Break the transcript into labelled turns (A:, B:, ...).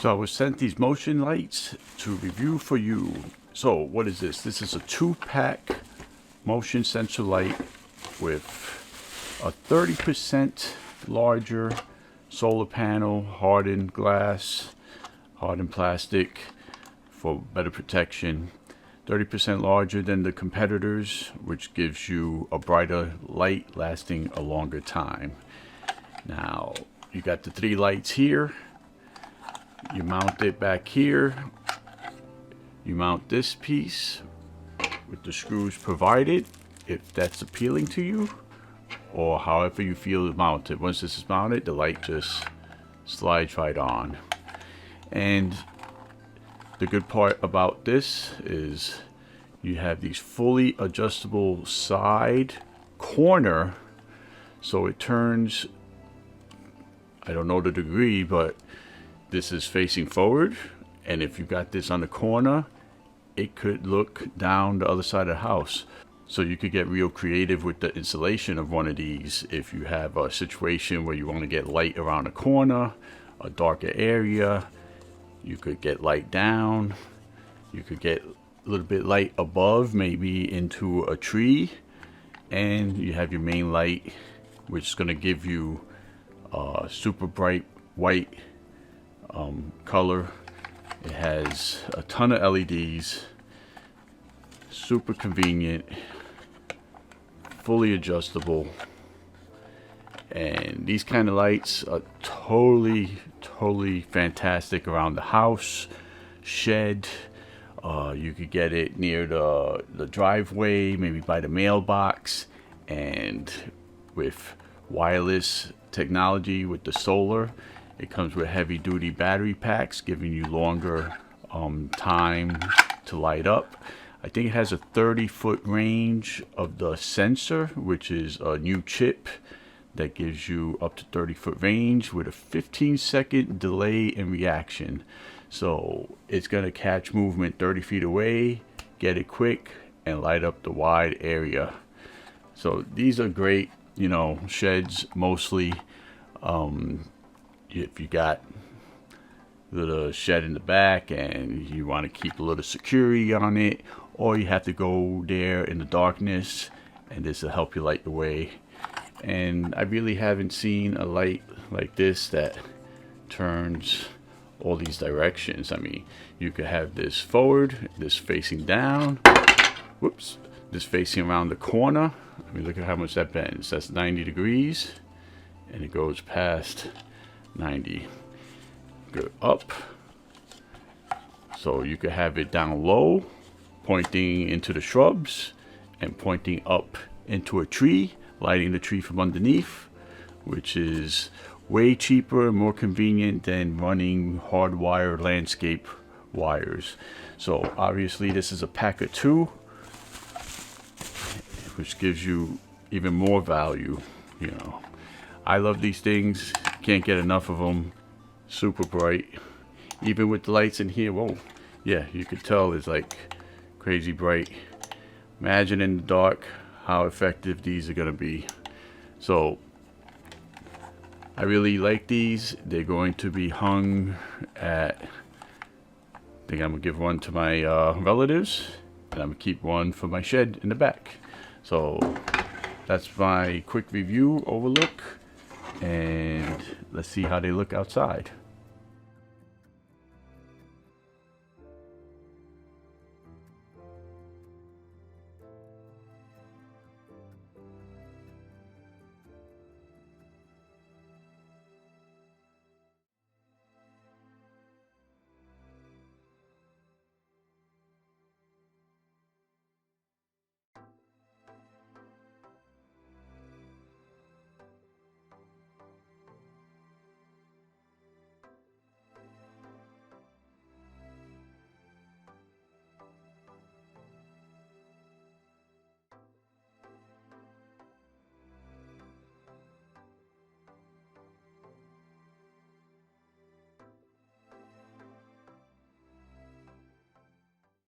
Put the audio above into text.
A: So I was sent these motion lights to review for you. So what is this? This is a 2-pack motion sensor light with a 30% larger solar panel, hardened glass, hardened plastic for better protection. 30% larger than the competitors, which gives you a brighter light lasting a longer time. Now, you got the 3 lights here. You mount it back here. You mount this piece with the screws provided, if that's appealing to you, or however you feel it mounted. Once this is mounted, the light just slides right on. And the good part about this is you have these fully adjustable side corner, so it turns, I don't know the degree, but this is facing forward, and if you got this on the corner, it could look down the other side of the house. So you could get real creative with the installation of one of these. If you have a situation where you want to get light around a corner, a darker area, you could get light down. You could get a little bit light above, maybe into a tree, and you have your main light, which is going to give you a super bright white color. It has a ton of LEDs, super convenient, fully adjustable, and these kind of lights are totally fantastic around the house, shed. You could get it near the driveway, maybe by the mailbox, and with wireless technology with the solar, it comes with heavy duty battery packs, giving you longer time to light up. I think it has a 30-foot range of the sensor, which is a new chip that gives you up to 30-foot range with a 15-second delay in reaction. So it's going to catch movement 30 feet away, get it quick, and light up the wide area. So these are great, you know, sheds mostly. If you got a little shed in the back and you want to keep a little security on it, or you have to go there in the darkness, and this will help you light the way. And I really haven't seen a light like this that turns all these directions. I mean, you could have this forward, this facing down, whoops, this facing around the corner. I mean, look at how much that bends. That's 90 degrees, and it goes past 90. Go up, so you could have it down low, pointing into the shrubs, and pointing up into a tree, lighting the tree from underneath, which is way cheaper and more convenient than running hardwired landscape wires. So obviously this is a pack of 2, which gives you even more value. You know, I love these things, can't get enough of them. Super bright, even with the lights in here. Whoa, yeah, you could tell it's like crazy bright. Imagine in the dark how effective these are gonna be. So I really like these. They're going to be hung at, I think I'm gonna give one to my relatives, and I'm gonna keep one for my shed in the back. So that's my quick review overlook, and let's see how they look outside.